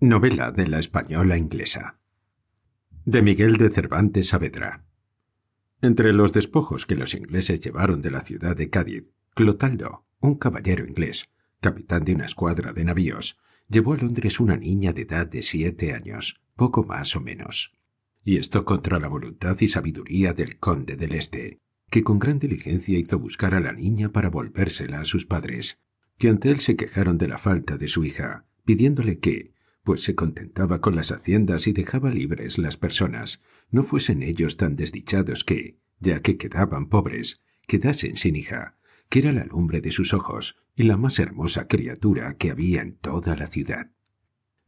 Novela de la española inglesa. De Miguel de Cervantes Saavedra. Entre los despojos que los ingleses llevaron de la ciudad de Cádiz, Clotaldo, un caballero inglés, capitán de una escuadra de navíos, llevó a Londres una niña de edad de 7 años, poco más o menos. Y esto contra la voluntad y sabiduría del conde del Este, que con gran diligencia hizo buscar a la niña para volvérsela a sus padres, que ante él se quejaron de la falta de su hija, pidiéndole que, pues se contentaba con las haciendas y dejaba libres las personas, no fuesen ellos tan desdichados que, ya que quedaban pobres, quedasen sin hija, que era la lumbre de sus ojos y la más hermosa criatura que había en toda la ciudad.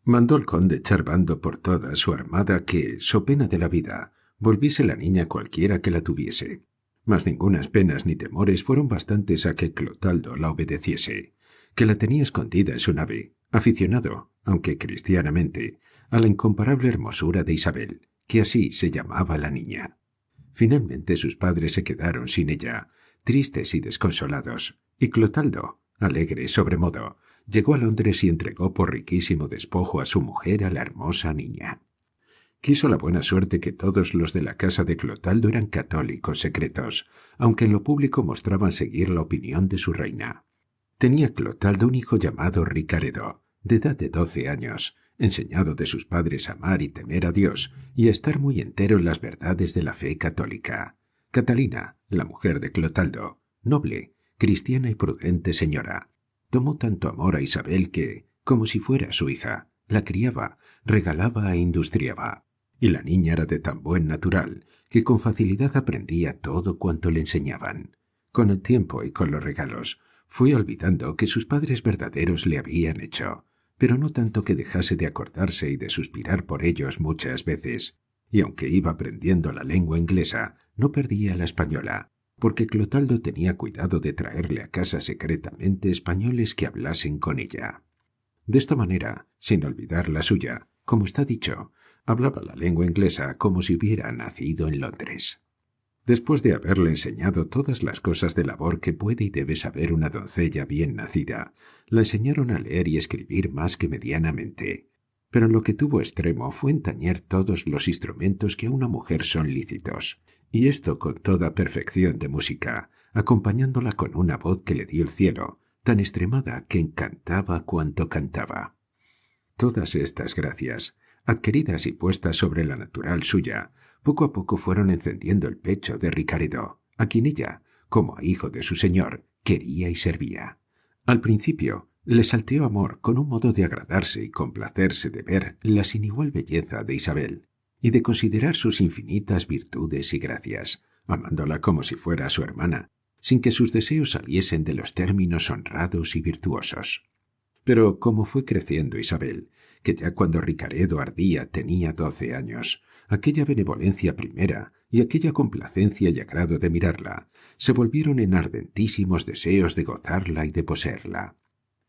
Mandó el conde echar bando por toda su armada que, so pena de la vida, volviese la niña cualquiera que la tuviese. Mas ningunas penas ni temores fueron bastantes a que Clotaldo la obedeciese, que la tenía escondida en su nave, aficionado, aunque cristianamente, a la incomparable hermosura de Isabel, que así se llamaba la niña. Finalmente sus padres se quedaron sin ella, tristes y desconsolados, y Clotaldo, alegre sobremodo, llegó a Londres y entregó por riquísimo despojo a su mujer a la hermosa niña. Quiso la buena suerte que todos los de la casa de Clotaldo eran católicos secretos, aunque en lo público mostraban seguir la opinión de su reina. Tenía Clotaldo un hijo llamado Ricaredo, de edad de 12 años, enseñado de sus padres a amar y temer a Dios y a estar muy entero en las verdades de la fe católica. Catalina, la mujer de Clotaldo, noble, cristiana y prudente señora, tomó tanto amor a Isabel que, como si fuera su hija, la criaba, regalaba e industriaba. Y la niña era de tan buen natural que con facilidad aprendía todo cuanto le enseñaban. Con el tiempo y con los regalos, fue olvidando que sus padres verdaderos le habían hecho, pero no tanto que dejase de acordarse y de suspirar por ellos muchas veces, y aunque iba aprendiendo la lengua inglesa, no perdía la española, porque Clotaldo tenía cuidado de traerle a casa secretamente españoles que hablasen con ella. De esta manera, sin olvidar la suya, como está dicho, hablaba la lengua inglesa como si hubiera nacido en Londres. Después de haberle enseñado todas las cosas de labor que puede y debe saber una doncella bien nacida, la enseñaron a leer y escribir más que medianamente. Pero lo que tuvo extremo fue en tañer todos los instrumentos que a una mujer son lícitos, y esto con toda perfección de música, acompañándola con una voz que le dio el cielo, tan extremada que encantaba cuanto cantaba. Todas estas gracias, adquiridas y puestas sobre la natural suya, poco a poco fueron encendiendo el pecho de Ricaredo, a quien ella, como a hijo de su señor, quería y servía. Al principio le salteó amor con un modo de agradarse y complacerse de ver la sin igual belleza de Isabel, y de considerar sus infinitas virtudes y gracias, amándola como si fuera su hermana, sin que sus deseos saliesen de los términos honrados y virtuosos. Pero como fue creciendo Isabel, que ya cuando Ricaredo ardía tenía 12 años, aquella benevolencia primera y aquella complacencia y agrado de mirarla se volvieron en ardentísimos deseos de gozarla y de poseerla.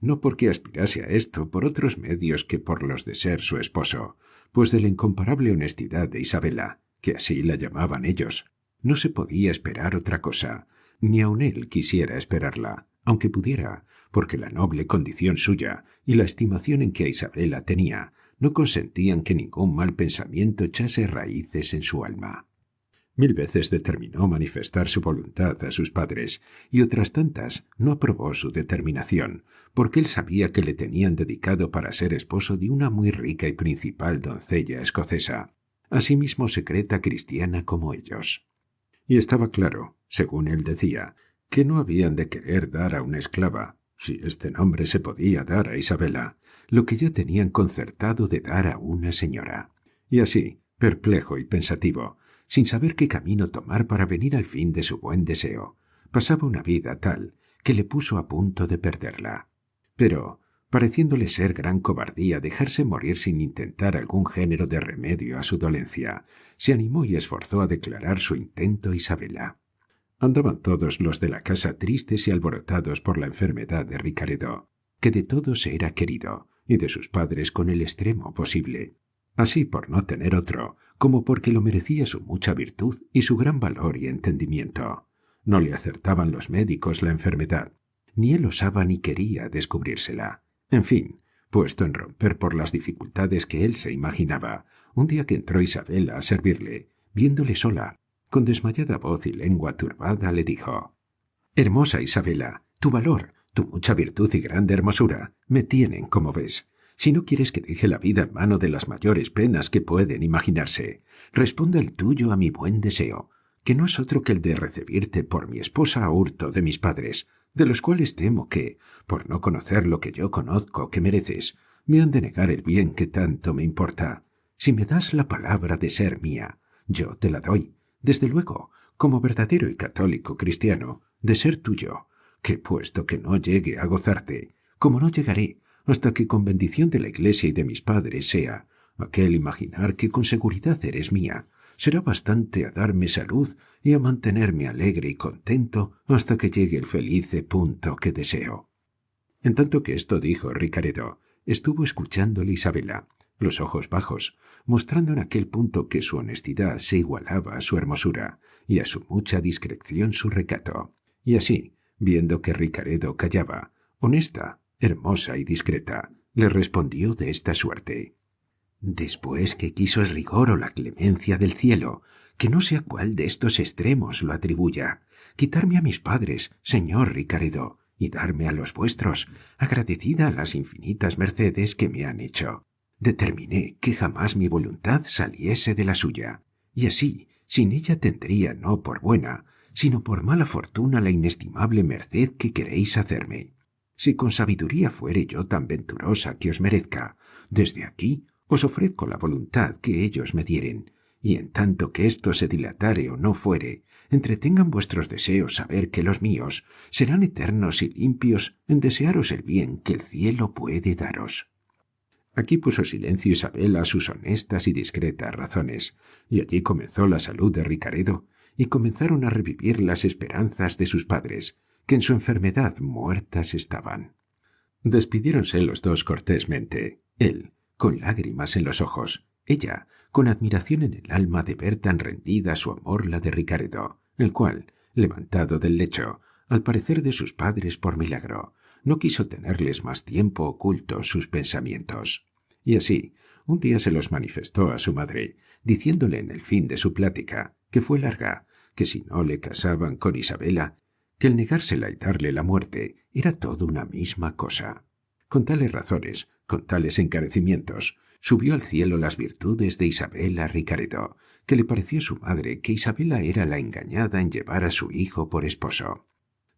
No porque aspirase a esto por otros medios que por los de ser su esposo, pues de la incomparable honestidad de Isabela, que así la llamaban ellos, no se podía esperar otra cosa, ni aun él quisiera esperarla, aunque pudiera, porque la noble condición suya y la estimación en que a Isabela tenía no consentían que ningún mal pensamiento echase raíces en su alma. 1000 veces determinó manifestar su voluntad a sus padres, y otras tantas no aprobó su determinación, porque él sabía que le tenían dedicado para ser esposo de una muy rica y principal doncella escocesa, asimismo secreta cristiana como ellos. Y estaba claro, según él decía, que no habían de querer dar a una esclava, si este nombre se podía dar a Isabela, lo que ya tenían concertado de dar a una señora. Y así, perplejo y pensativo, sin saber qué camino tomar para venir al fin de su buen deseo, pasaba una vida tal que le puso a punto de perderla. Pero, pareciéndole ser gran cobardía dejarse morir sin intentar algún género de remedio a su dolencia, se animó y esforzó a declarar su intento a Isabela. Andaban todos los de la casa tristes y alborotados por la enfermedad de Ricaredo, que de todos era querido, y de sus padres con el extremo posible, así por no tener otro, como porque lo merecía su mucha virtud y su gran valor y entendimiento. No le acertaban los médicos la enfermedad, ni él osaba ni quería descubrírsela. En fin, puesto en romper por las dificultades que él se imaginaba, un día que entró Isabela a servirle, viéndole sola, con desmayada voz y lengua turbada, le dijo: «Hermosa Isabela, tu valor, tu mucha virtud y grande hermosura me tienen, como ves. Si no quieres que deje la vida en mano de las mayores penas que pueden imaginarse, responda el tuyo a mi buen deseo, que no es otro que el de recibirte por mi esposa a hurto de mis padres, de los cuales temo que, por no conocer lo que yo conozco que mereces, me han de negar el bien que tanto me importa. Si me das la palabra de ser mía, yo te la doy, desde luego, como verdadero y católico cristiano, de ser tuyo, que puesto que no llegue a gozarte, como no llegaré, hasta que con bendición de la Iglesia y de mis padres sea, aquel imaginar que con seguridad eres mía, será bastante a darme salud y a mantenerme alegre y contento hasta que llegue el felice punto que deseo». En tanto que esto dijo Ricaredo, estuvo escuchándole Isabela, los ojos bajos, mostrando en aquel punto que su honestidad se igualaba a su hermosura y a su mucha discreción su recato. Y así, viendo que Ricaredo callaba, honesta, hermosa y discreta, le respondió de esta suerte: «Después que quiso el rigor o la clemencia del cielo, que no sé a cuál de estos extremos lo atribuya, quitarme a mis padres, señor Ricaredo, y darme a los vuestros, agradecida a las infinitas mercedes que me han hecho, determiné que jamás mi voluntad saliese de la suya, y así, sin ella tendría no por buena, sino por mala fortuna la inestimable merced que queréis hacerme. Si con sabiduría fuere yo tan venturosa que os merezca, desde aquí os ofrezco la voluntad que ellos me dieren, y en tanto que esto se dilatare o no fuere, entretengan vuestros deseos saber que los míos serán eternos y limpios en desearos el bien que el cielo puede daros». Aquí puso silencio Isabela a sus honestas y discretas razones, y allí comenzó la salud de Ricaredo, y comenzaron a revivir las esperanzas de sus padres, que en su enfermedad muertas estaban. Despidiéronse los dos cortésmente, él, con lágrimas en los ojos, ella, con admiración en el alma de ver tan rendida a su amor la de Ricaredo, el cual, levantado del lecho, al parecer de sus padres por milagro, no quiso tenerles más tiempo ocultos sus pensamientos. Y así, un día se los manifestó a su madre, diciéndole en el fin de su plática, que fue larga, que si no le casaban con Isabela, que el negársela y darle la muerte era todo una misma cosa. Con tales razones, con tales encarecimientos, subió al cielo las virtudes de Isabela Ricaredo, que le pareció su madre que Isabela era la engañada en llevar a su hijo por esposo.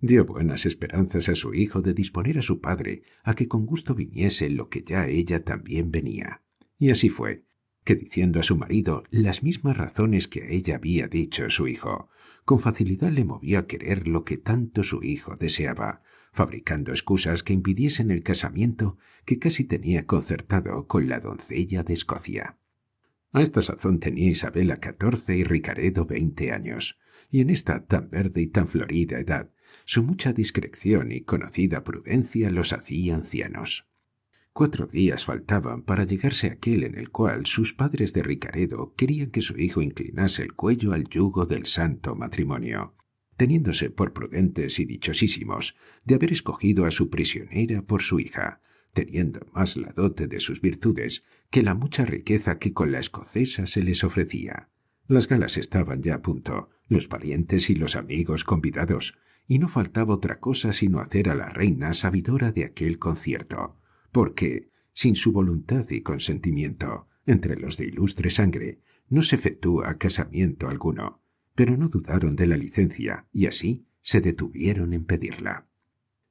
Dio buenas esperanzas a su hijo de disponer a su padre a que con gusto viniese lo que ya ella también venía. Y así fue, que diciendo a su marido las mismas razones que a ella había dicho su hijo, con facilidad le movió a querer lo que tanto su hijo deseaba, fabricando excusas que impidiesen el casamiento que casi tenía concertado con la doncella de Escocia. A esta sazón tenía Isabela 14 y Ricaredo 20 años, y en esta tan verde y tan florida edad, su mucha discreción y conocida prudencia los hacía ancianos. 4 días faltaban para llegarse aquel en el cual sus padres de Ricaredo querían que su hijo inclinase el cuello al yugo del santo matrimonio, teniéndose por prudentes y dichosísimos de haber escogido a su prisionera por su hija, teniendo más la dote de sus virtudes que la mucha riqueza que con la escocesa se les ofrecía. Las galas estaban ya a punto, los parientes y los amigos convidados, y no faltaba otra cosa sino hacer a la reina sabidora de aquel concierto, porque, sin su voluntad y consentimiento, entre los de ilustre sangre, no se efectúa casamiento alguno, pero no dudaron de la licencia, y así se detuvieron en pedirla.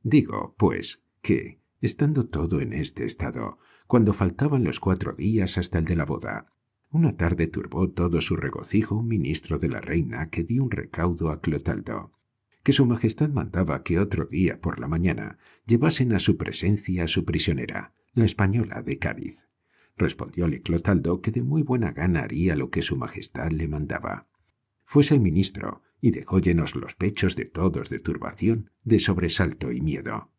Digo, pues, que, estando todo en este estado, cuando faltaban los 4 días hasta el de la boda, una tarde turbó todo su regocijo un ministro de la reina que dio un recaudo a Clotaldo, que su majestad mandaba que otro día por la mañana llevasen a su presencia a su prisionera, la española de Cádiz. Respondióle Clotaldo que de muy buena gana haría lo que su majestad le mandaba. Fuese el ministro, y dejó llenos los pechos de todos de turbación, de sobresalto y miedo.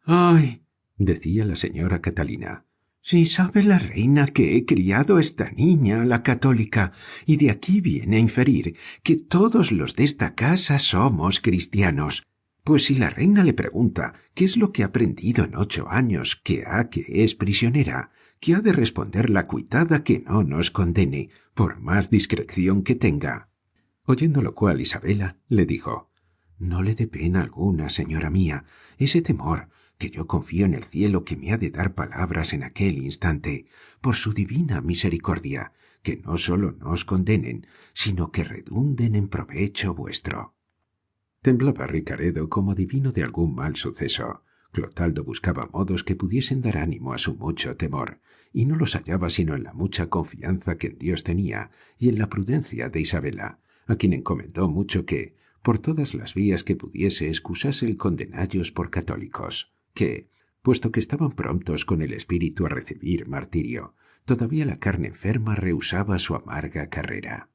«¡Ay!», decía la señora Catalina, «si sabe la reina que he criado esta niña, la católica, y de aquí viene a inferir que todos los de esta casa somos cristianos, Pues si la reina le pregunta qué es lo que ha aprendido en 8 años, que es prisionera, que ha de responder la cuitada que no nos condene, por más discreción que tenga. Oyendo lo cual Isabela le dijo: «No le dé pena alguna, señora mía, ese temor, que yo confío en el cielo que me ha de dar palabras en aquel instante, por su divina misericordia, que no sólo no os condenen, sino que redunden en provecho vuestro». Temblaba Ricaredo como adivino de algún mal suceso. Clotaldo buscaba modos que pudiesen dar ánimo a su mucho temor, y no los hallaba sino en la mucha confianza que en Dios tenía y en la prudencia de Isabela, a quien encomendó mucho que, por todas las vías que pudiese, excusase el condenallos por católicos, que, puesto que estaban prontos con el espíritu a recibir martirio, todavía la carne enferma rehusaba su amarga carrera.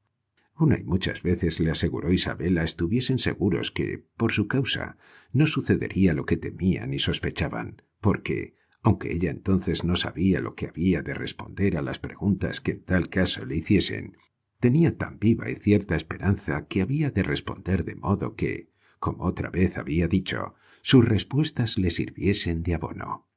Una y muchas veces le aseguró Isabela estuviesen seguros que, por su causa, no sucedería lo que temían y sospechaban, porque, aunque ella entonces no sabía lo que había de responder a las preguntas que en tal caso le hiciesen, tenía tan viva y cierta esperanza que había de responder de modo que, como otra vez había dicho, sus respuestas le sirviesen de abono.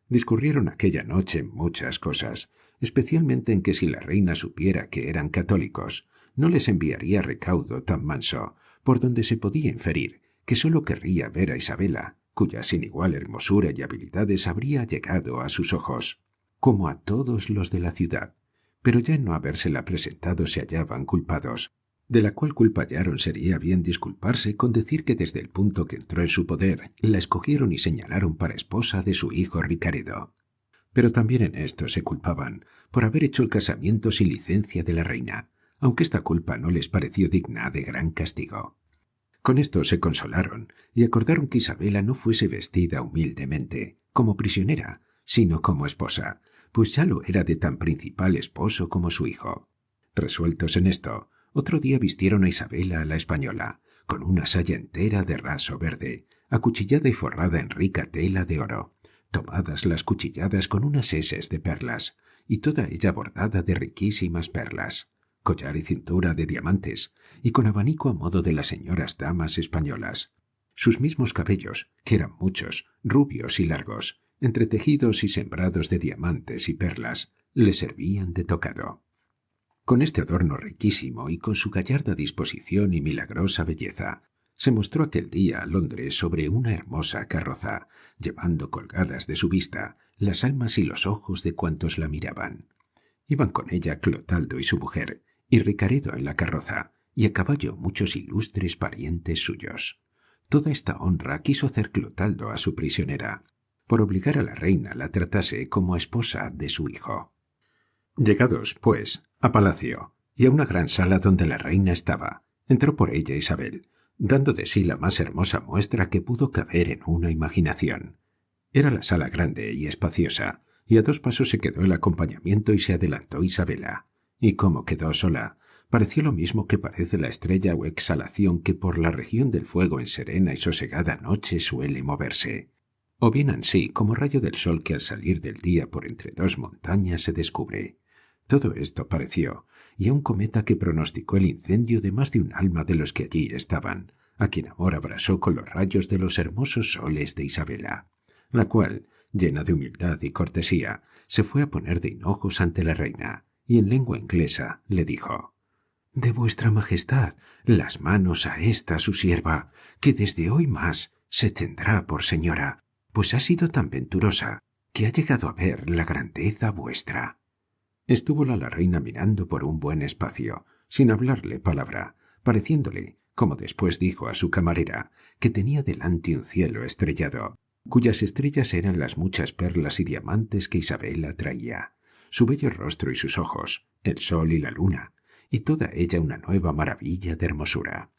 Discurrieron aquella noche en muchas cosas, especialmente en que si la reina supiera que eran católicos, no les enviaría recaudo tan manso, por donde se podía inferir que sólo querría ver a Isabela, cuya sin igual hermosura y habilidades habría llegado a sus ojos, como a todos los de la ciudad, pero ya en no habérsela presentado se hallaban culpados, de la cual culpa hallaron sería bien disculparse con decir que desde el punto que entró en su poder la escogieron y señalaron para esposa de su hijo Ricaredo. Pero también en esto se culpaban por haber hecho el casamiento sin licencia de la reina, aunque esta culpa no les pareció digna de gran castigo. Con esto se consolaron y acordaron que Isabela no fuese vestida humildemente, como prisionera, sino como esposa, pues ya lo era de tan principal esposo como su hijo. Resueltos en esto, otro día vistieron a Isabela a la española, con una saya entera de raso verde, acuchillada y forrada en rica tela de oro, tomadas las cuchilladas con unas eses de perlas, y toda ella bordada de riquísimas perlas, collar y cintura de diamantes, y con abanico a modo de las señoras damas españolas. Sus mismos cabellos, que eran muchos, rubios y largos, entretejidos y sembrados de diamantes y perlas, le servían de tocado. Con este adorno riquísimo y con su gallarda disposición y milagrosa belleza, se mostró aquel día a Londres sobre una hermosa carroza, llevando colgadas de su vista las almas y los ojos de cuantos la miraban. Iban con ella Clotaldo y su mujer, y Ricaredo en la carroza, y a caballo muchos ilustres parientes suyos. Toda esta honra quiso hacer Clotaldo a su prisionera, por obligar a la reina la tratase como esposa de su hijo. Llegados, pues, a palacio, y a una gran sala donde la reina estaba, entró por ella Isabel, dando de sí la más hermosa muestra que pudo caber en una imaginación. Era la sala grande y espaciosa, y a 2 pasos se quedó el acompañamiento y se adelantó Isabela, y como quedó sola, pareció lo mismo que parece la estrella o exhalación que por la región del fuego en serena y sosegada noche suele moverse, o bien ansí como rayo del sol que al salir del día por entre 2 montañas se descubre. Todo esto pareció, y a un cometa que pronosticó el incendio de más de un alma de los que allí estaban, a quien amor abrasó con los rayos de los hermosos soles de Isabela, la cual, llena de humildad y cortesía, se fue a poner de hinojos ante la reina, y en lengua inglesa le dijo: «De vuestra majestad, las manos a esta su sierva, que desde hoy más se tendrá por señora, pues ha sido tan venturosa que ha llegado a ver la grandeza vuestra». Estúvola la reina mirando por un buen espacio, sin hablarle palabra, pareciéndole, como después dijo a su camarera, que tenía delante un cielo estrellado, cuyas estrellas eran las muchas perlas y diamantes que Isabela traía, su bello rostro y sus ojos, el sol y la luna, y toda ella una nueva maravilla de hermosura.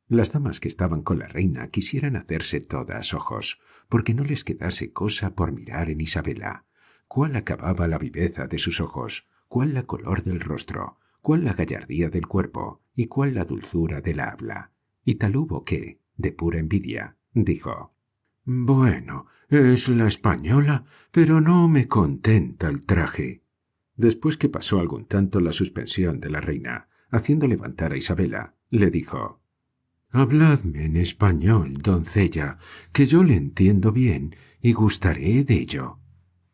Las damas que estaban con la reina quisieran hacerse todas ojos, porque no les quedase cosa por mirar en Isabela. Cuál acababa la viveza de sus ojos, cuál la color del rostro, cuál la gallardía del cuerpo, y cuál la dulzura de la habla. Y tal hubo que, de pura envidia, dijo: «Bueno, es la española, pero no me contenta el traje». Después que pasó algún tanto la suspensión de la reina, haciendo levantar a Isabela, le dijo: Habladme en español, doncella, que yo le entiendo bien y gustaré de ello.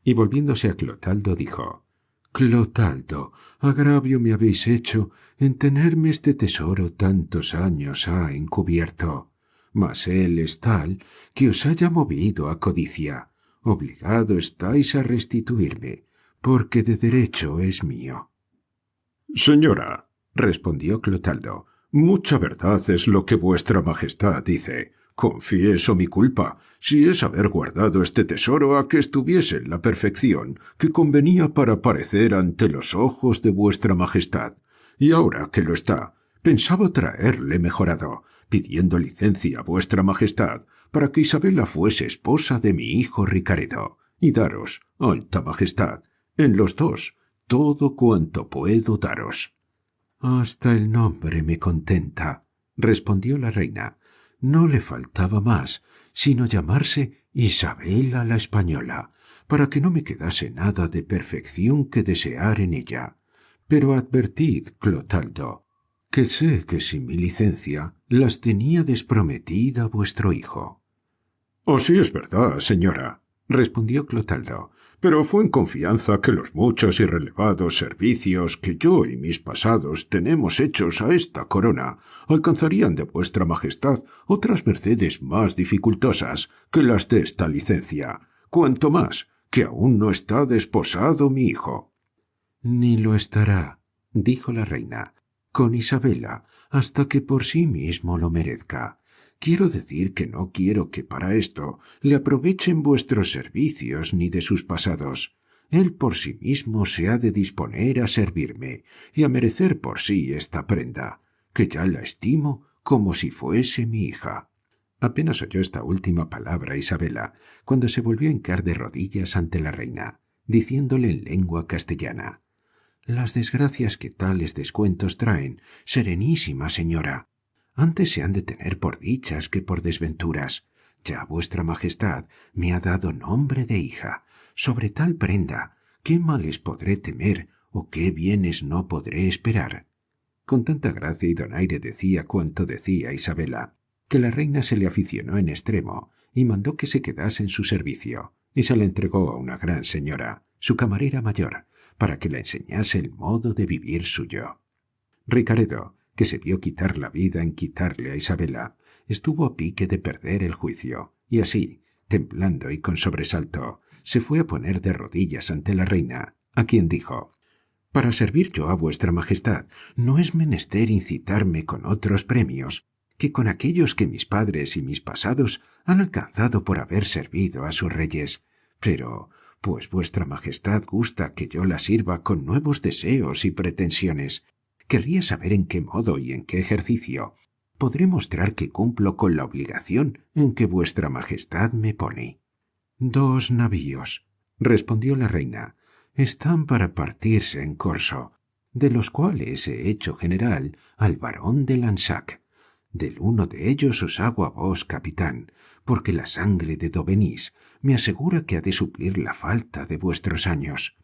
Y volviéndose a Clotaldo dijo: Clotaldo, agravio me habéis hecho en tenerme este tesoro tantos años ha encubierto. Mas él es tal que os haya movido a codicia. Obligado estáis a restituirme, porque de derecho es mío. Señora, respondió Clotaldo, mucha verdad es lo que vuestra majestad dice. Confieso mi culpa, si es haber guardado este tesoro a que estuviese en la perfección que convenía para parecer ante los ojos de vuestra majestad. Y ahora que lo está, pensaba traerle mejorado, pidiendo licencia a vuestra majestad para que Isabela fuese esposa de mi hijo Ricaredo, y daros, alta majestad, en los dos, todo cuanto puedo daros. Hasta el nombre me contenta, respondió la reina. No le faltaba más, sino llamarse Isabela la Española, para que no me quedase nada de perfección que desear en ella. Pero advertid, Clotaldo, que sé que sin mi licencia las tenía desprometida vuestro hijo. Así es verdad, señora, respondió Clotaldo, pero fue en confianza que los muchos y relevados servicios que yo y mis pasados tenemos hechos a esta corona alcanzarían de vuestra majestad otras mercedes más dificultosas que las de esta licencia, cuanto más que aún no está desposado mi hijo. Ni lo estará, dijo la reina, con Isabela, hasta que por sí mismo lo merezca. Quiero decir que no quiero que para esto le aprovechen vuestros servicios ni de sus pasados. Él por sí mismo se ha de disponer a servirme y a merecer por sí esta prenda, que ya la estimo como si fuese mi hija. Apenas oyó esta última palabra Isabela, cuando se volvió a hincar de rodillas ante la reina, diciéndole en lengua castellana: Las desgracias que tales descuentos traen, serenísima señora, antes se han de tener por dichas que por desventuras. Ya vuestra majestad me ha dado nombre de hija. Sobre tal prenda, ¿qué males podré temer o qué bienes no podré esperar? Con tanta gracia y donaire decía cuanto decía Isabela, que la reina se le aficionó en extremo y mandó que se quedase en su servicio, y se la entregó a una gran señora, su camarera mayor, para que la enseñase el modo de vivir suyo. Ricaredo, que se vio quitar la vida en quitarle a Isabela, estuvo a pique de perder el juicio, y así, temblando y con sobresalto, se fue a poner de rodillas ante la reina, a quien dijo: Para servir yo a vuestra majestad, no es menester incitarme con otros premios que con aquellos que mis padres y mis pasados han alcanzado por haber servido a sus reyes. Pero, pues vuestra majestad gusta que yo la sirva con nuevos deseos y pretensiones, querría saber en qué modo y en qué ejercicio podré mostrar que cumplo con la obligación en que vuestra majestad me pone. 2 navíos, respondió la reina, están para partirse en corso, de los cuales he hecho general al barón de Lansac. Del uno de ellos os hago a vos capitán, porque la sangre de Daubenís me asegura que ha de suplir la falta de vuestros años.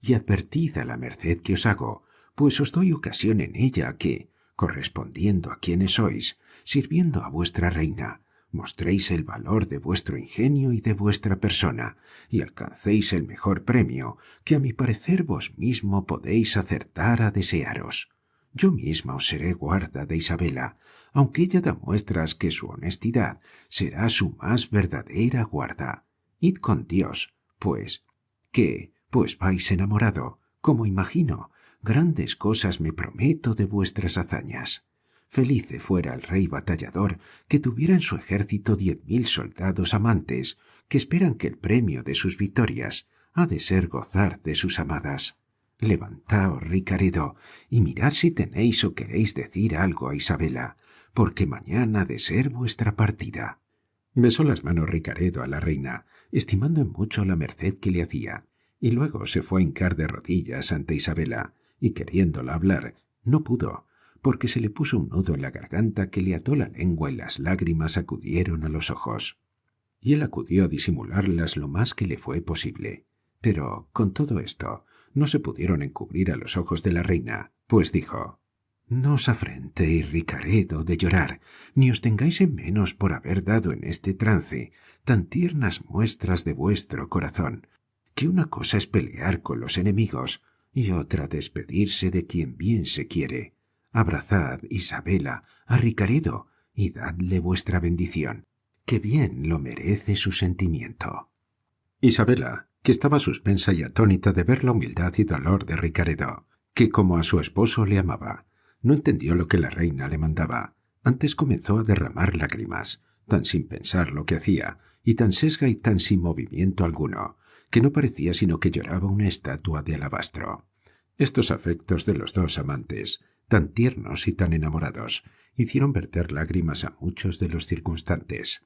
Y advertid a la merced que os hago, pues os doy ocasión en ella que, correspondiendo a quienes sois, sirviendo a vuestra reina, mostréis el valor de vuestro ingenio y de vuestra persona, y alcancéis el mejor premio que a mi parecer vos mismo podéis acertar a desearos. Yo misma os seré guarda de Isabela, aunque ella da muestras que su honestidad será su más verdadera guarda. Id con Dios, pues, que, pues vais enamorado, como imagino, grandes cosas me prometo de vuestras hazañas. Felice fuera el rey batallador que tuviera en su ejército 10.000 soldados amantes que esperan que el premio de sus victorias ha de ser gozar de sus amadas. Levantaos, Ricaredo, y mirad si tenéis o queréis decir algo a Isabela, porque mañana ha de ser vuestra partida. Besó las manos Ricaredo a la reina, estimando en mucho la merced que le hacía, y luego se fue a hincar de rodillas ante Isabela, y queriéndola hablar, no pudo, porque se le puso un nudo en la garganta que le ató la lengua y las lágrimas acudieron a los ojos. Y él acudió a disimularlas lo más que le fue posible. Pero, con todo esto, no se pudieron encubrir a los ojos de la reina, pues dijo: No os afrentéis, Ricaredo, de llorar, ni os tengáis en menos por haber dado en este trance tan tiernas muestras de vuestro corazón, que una cosa es pelear con los enemigos y otra despedirse de quien bien se quiere. Abrazad, Isabela, a Ricaredo y dadle vuestra bendición, que bien lo merece su sentimiento. Isabela, que estaba suspensa y atónita de ver la humildad y dolor de Ricaredo, que como a su esposo le amaba, no entendió lo que la reina le mandaba. Antes comenzó a derramar lágrimas, tan sin pensar lo que hacía, y tan sesga y tan sin movimiento alguno, que no parecía sino que lloraba una estatua de alabastro. Estos afectos de los dos amantes, tan tiernos y tan enamorados, hicieron verter lágrimas a muchos de los circunstantes.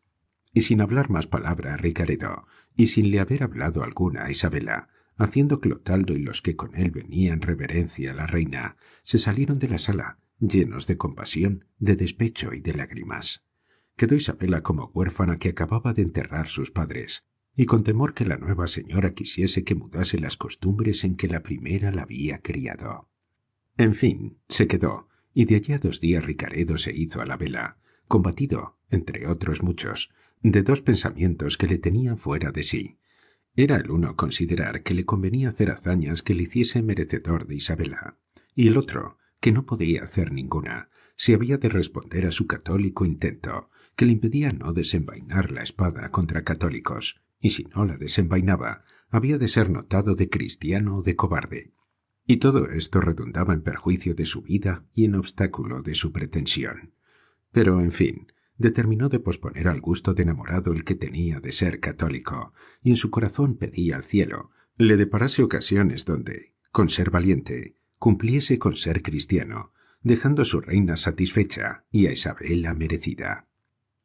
Y sin hablar más palabra a Ricaredo, y sin le haber hablado alguna a Isabela, haciendo Clotaldo y los que con él venían reverencia a la reina, se salieron de la sala, llenos de compasión, de despecho y de lágrimas. Quedó Isabela como huérfana que acababa de enterrar sus padres, y con temor que la nueva señora quisiese que mudase las costumbres en que la primera la había criado. En fin, se quedó, y de allí a 2 días Ricaredo se hizo a la vela, combatido, entre otros muchos, de 2 pensamientos que le tenían fuera de sí. Era el uno considerar que le convenía hacer hazañas que le hiciesen merecedor de Isabela, y el otro, que no podía hacer ninguna, si había de responder a su católico intento, que le impedía no desenvainar la espada contra católicos, y si no la desenvainaba, había de ser notado de cristiano o de cobarde. Y todo esto redundaba en perjuicio de su vida y en obstáculo de su pretensión. Pero, en fin, determinó de posponer al gusto de enamorado el que tenía de ser católico, y en su corazón pedía al cielo le deparase ocasiones donde, con ser valiente, cumpliese con ser cristiano, dejando a su reina satisfecha y a Isabela merecida.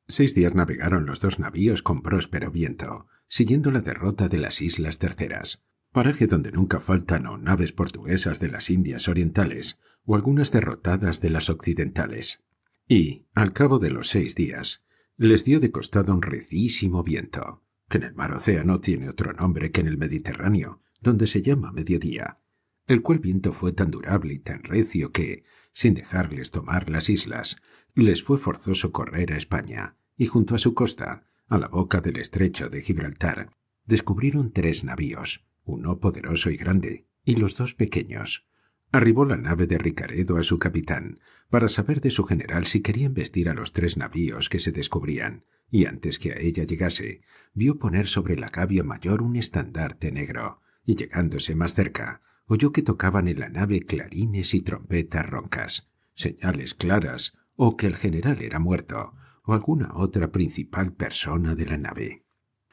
6 días navegaron los 2 navíos con próspero viento, siguiendo la derrota de las Islas Terceras, paraje donde nunca faltan o naves portuguesas de las Indias Orientales o algunas derrotadas de las occidentales. Y, al cabo de los 6 días, les dio de costado un recísimo viento, que en el mar océano tiene otro nombre que en el Mediterráneo, donde se llama mediodía, el cual viento fue tan durable y tan recio que, sin dejarles tomar las islas, les fue forzoso correr a España, y junto a su costa, a la boca del estrecho de Gibraltar, descubrieron 3 navíos, uno poderoso y grande, y los 2 pequeños. Arribó la nave de Ricaredo a su capitán, para saber de su general si quería embestir a los 3 navíos que se descubrían, y antes que a ella llegase, vio poner sobre la gavia mayor un estandarte negro, y llegándose más cerca, oyó que tocaban en la nave clarines y trompetas roncas, señales claras, o que el general era muerto, o alguna otra principal persona de la nave.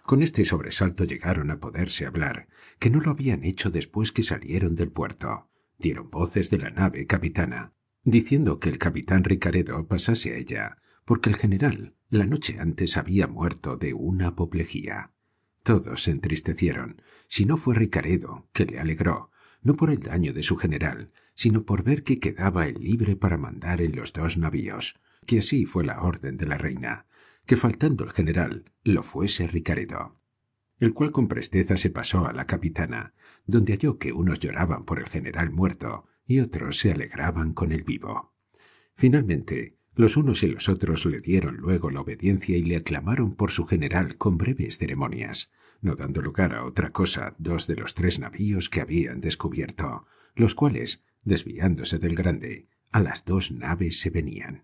Con este sobresalto llegaron a poderse hablar, que no lo habían hecho después que salieron del puerto. Dieron voces de la nave capitana, diciendo que el capitán Ricaredo pasase a ella, porque el general, la noche antes, había muerto de una apoplejía. Todos se entristecieron, si no fue Ricaredo, que le alegró, no por el daño de su general, sino por ver que quedaba él libre para mandar en los 2 navíos, que así fue la orden de la reina, que faltando el general, lo fuese Ricaredo, el cual con presteza se pasó a la capitana, donde halló que unos lloraban por el general muerto y otros se alegraban con el vivo. Finalmente, los unos y los otros le dieron luego la obediencia y le aclamaron por su general con breves ceremonias, no dando lugar a otra cosa 2 de los 3 navíos que habían descubierto, los cuales, desviándose del grande, a las 2 naves se venían.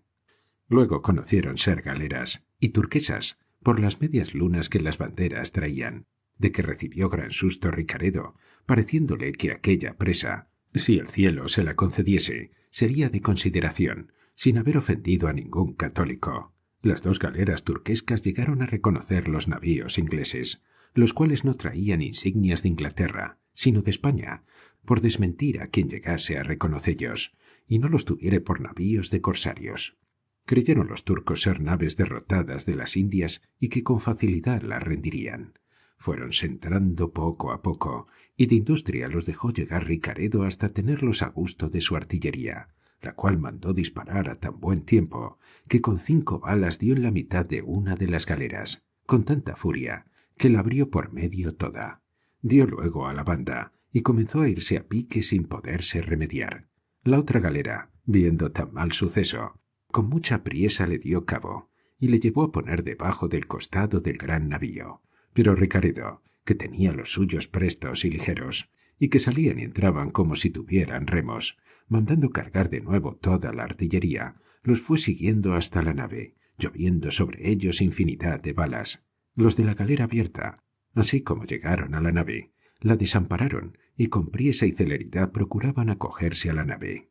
Luego conocieron ser galeras y turquesas por las medias lunas que las banderas traían, de que recibió gran susto Ricaredo, pareciéndole que aquella presa, si el cielo se la concediese, sería de consideración, sin haber ofendido a ningún católico. Las 2 galeras turquescas llegaron a reconocer los navíos ingleses, los cuales no traían insignias de Inglaterra, sino de España, por desmentir a quien llegase a reconocellos, y no los tuviere por navíos de corsarios. Creyeron los turcos ser naves derrotadas de las Indias y que con facilidad las rendirían. Fuéronse entrando poco a poco, y de industria los dejó llegar Ricaredo hasta tenerlos a gusto de su artillería, la cual mandó disparar a tan buen tiempo que con 5 balas dio en la mitad de una de las galeras, con tanta furia que la abrió por medio toda. Dio luego a la banda y comenzó a irse a pique sin poderse remediar. La otra galera, viendo tan mal suceso, con mucha priesa le dio cabo y le llevó a poner debajo del costado del gran navío. Pero Ricaredo, que tenía los suyos prestos y ligeros, y que salían y entraban como si tuvieran remos, mandando cargar de nuevo toda la artillería, los fue siguiendo hasta la nave, lloviendo sobre ellos infinidad de balas. Los de la galera abierta, así como llegaron a la nave, la desampararon y con priesa y celeridad procuraban acogerse a la nave.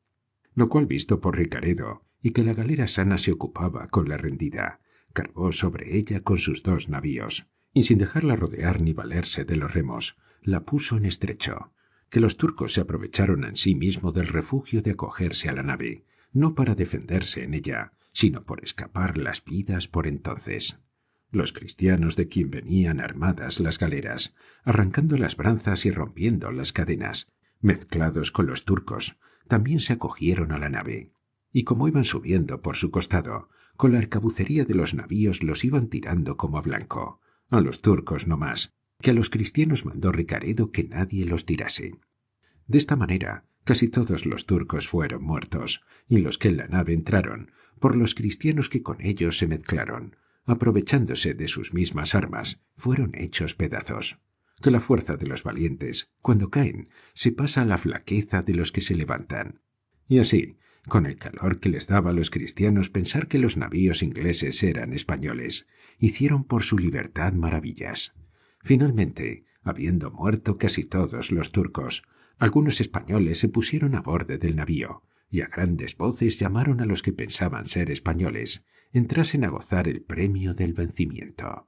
Lo cual, visto por Ricaredo, y que la galera sana se ocupaba con la rendida, cargó sobre ella con sus 2 navíos, y sin dejarla rodear ni valerse de los remos, la puso en estrecho, que los turcos se aprovecharon en sí mismo del refugio de acogerse a la nave, no para defenderse en ella, sino por escapar las vidas por entonces. Los cristianos de quien venían armadas las galeras, arrancando las branzas y rompiendo las cadenas, mezclados con los turcos, también se acogieron a la nave, y como iban subiendo por su costado, con la arcabucería de los navíos los iban tirando como a blanco, a los turcos no más, que a los cristianos mandó Ricaredo que nadie los tirase. De esta manera, casi todos los turcos fueron muertos, y los que en la nave entraron, por los cristianos que con ellos se mezclaron, aprovechándose de sus mismas armas, fueron hechos pedazos. Que la fuerza de los valientes, cuando caen, se pasa a la flaqueza de los que se levantan. Y así, con el calor que les daba a los cristianos pensar que los navíos ingleses eran españoles, hicieron por su libertad maravillas. Finalmente, habiendo muerto casi todos los turcos, algunos españoles se pusieron a borde del navío, y a grandes voces llamaron a los que pensaban ser españoles, entrasen a gozar el premio del vencimiento.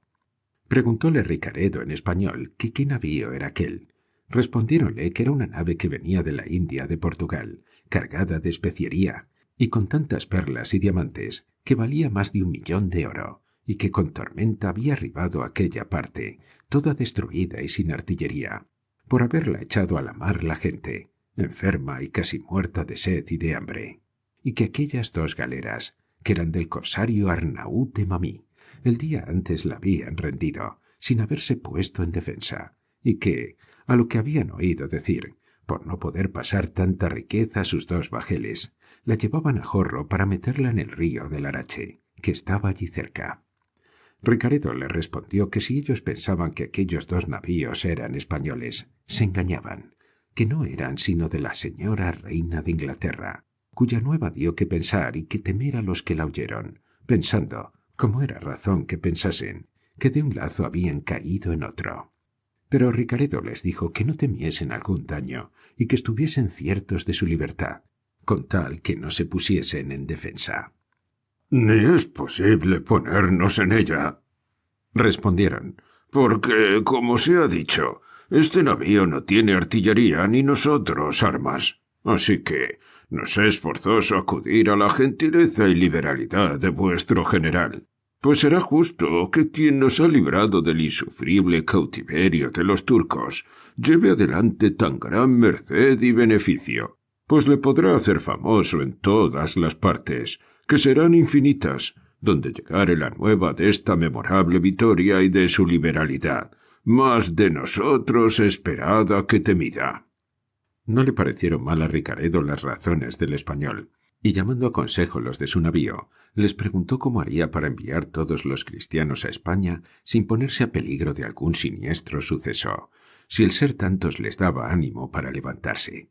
Preguntóle Ricaredo en español que qué navío era aquel. Respondiéronle que era una nave que venía de la India de Portugal, cargada de especiería, y con tantas perlas y diamantes, que valía más de 1.000.000 de oro, y que con tormenta había arribado a aquella parte, toda destruida y sin artillería, por haberla echado a la mar la gente, enferma y casi muerta de sed y de hambre, y que aquellas 2 galeras, que eran del corsario Arnaút de Mamí, el día antes la habían rendido, sin haberse puesto en defensa, y que, a lo que habían oído decir, por no poder pasar tanta riqueza a sus 2 bajeles, la llevaban a jorro para meterla en el río del Arache, que estaba allí cerca. Ricaredo le respondió que si ellos pensaban que aquellos 2 navíos eran españoles, se engañaban, que no eran sino de la señora reina de Inglaterra, cuya nueva dio que pensar y que temer a los que la oyeron, pensando, como era razón que pensasen, que de un lazo habían caído en otro. Pero Ricaredo les dijo que no temiesen algún daño y que estuviesen ciertos de su libertad, con tal que no se pusiesen en defensa. «Ni es posible ponernos en ella», respondieron, «porque, como se ha dicho, este navío no tiene artillería ni nosotros armas, así que nos es forzoso acudir a la gentileza y liberalidad de vuestro general, pues será justo que quien nos ha librado del insufrible cautiverio de los turcos lleve adelante tan gran merced y beneficio, pues le podrá hacer famoso en todas las partes, que serán infinitas, donde llegare la nueva de esta memorable victoria y de su liberalidad, más de nosotros esperada que temida». No le parecieron mal a Ricaredo las razones del español, y llamando a consejo los de su navío, les preguntó cómo haría para enviar todos los cristianos a España sin ponerse a peligro de algún siniestro suceso, si el ser tantos les daba ánimo para levantarse.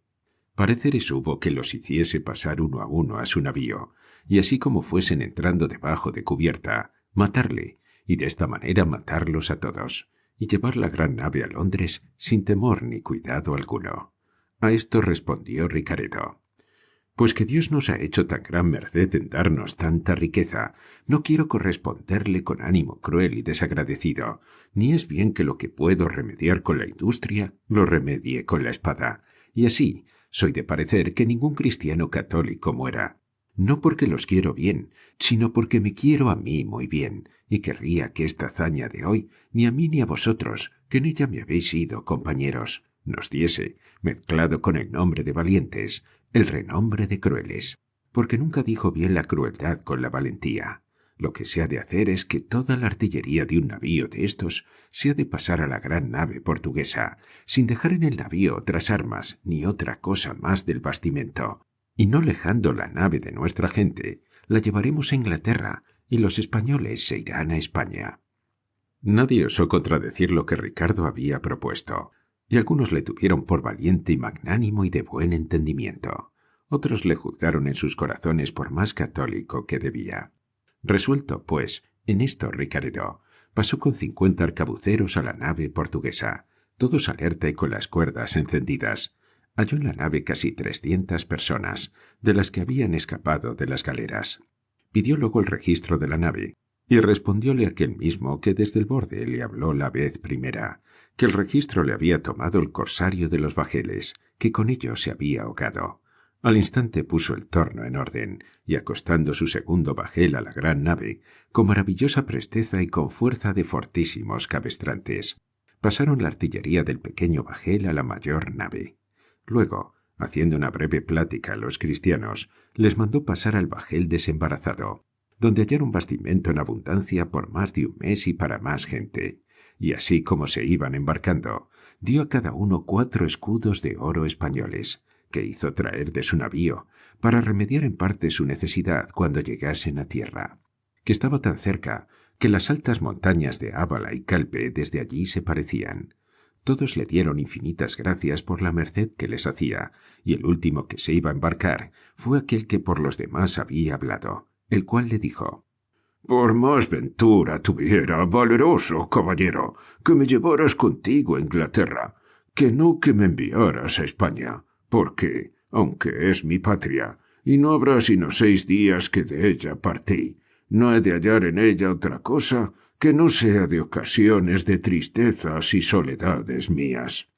Pareceres hubo que los hiciese pasar uno a uno a su navío, y así como fuesen entrando debajo de cubierta, matarle, y de esta manera matarlos a todos, y llevar la gran nave a Londres sin temor ni cuidado alguno. A esto respondió Ricaredo: «Pues que Dios nos ha hecho tan gran merced en darnos tanta riqueza, no quiero corresponderle con ánimo cruel y desagradecido, ni es bien que lo que puedo remediar con la industria, lo remedie con la espada, y así soy de parecer que ningún cristiano católico muera, no porque los quiero bien, sino porque me quiero a mí muy bien, y querría que esta hazaña de hoy, ni a mí ni a vosotros, que en ella me habéis sido compañeros, nos diese, mezclado con el nombre de valientes, el renombre de crueles, porque nunca dijo bien la crueldad con la valentía. Lo que se ha de hacer es que toda la artillería de un navío de estos se ha de pasar a la gran nave portuguesa, sin dejar en el navío otras armas ni otra cosa más del bastimento, y no alejando la nave de nuestra gente, la llevaremos a Inglaterra y los españoles se irán a España». Nadie osó contradecir lo que Ricardo había propuesto, y algunos le tuvieron por valiente y magnánimo y de buen entendimiento. Otros le juzgaron en sus corazones por más católico que debía. Resuelto, pues, en esto Ricaredo pasó con 50 arcabuceros a la nave portuguesa, todos alerta y con las cuerdas encendidas. Halló en la nave casi 300 personas, de las que habían escapado de las galeras. Pidió luego el registro de la nave, y respondióle aquel mismo que desde el borde le habló la vez primera, que el registro le había tomado el corsario de los bajeles, que con ello se había ahogado. Al instante puso el torno en orden, y acostando su segundo bajel a la gran nave, con maravillosa presteza y con fuerza de fortísimos cabestrantes, pasaron la artillería del pequeño bajel a la mayor nave. Luego, haciendo una breve plática a los cristianos, les mandó pasar al bajel desembarazado, donde hallaron bastimento en abundancia por más de un mes y para más gente, y así como se iban embarcando, dio a cada uno 4 escudos de oro españoles, que hizo traer de su navío, para remediar en parte su necesidad cuando llegasen a tierra, que estaba tan cerca que las altas montañas de Ábala y Calpe desde allí se parecían. Todos le dieron infinitas gracias por la merced que les hacía, y el último que se iba a embarcar fue aquel que por los demás había hablado, el cual le dijo: «Por más ventura tuviera, valeroso caballero, que me llevaras contigo a Inglaterra, que no que me enviaras a España, porque, aunque es mi patria, y no habrá sino 6 días que de ella partí, no he de hallar en ella otra cosa que no sea de ocasiones de tristezas y soledades mías.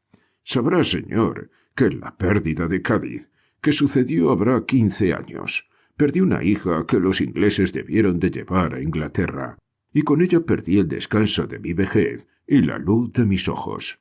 Sabrá, señor, que en la pérdida de Cádiz, que sucedió habrá 15 años, perdí una hija que los ingleses debieron de llevar a Inglaterra, y con ella perdí el descanso de mi vejez y la luz de mis ojos,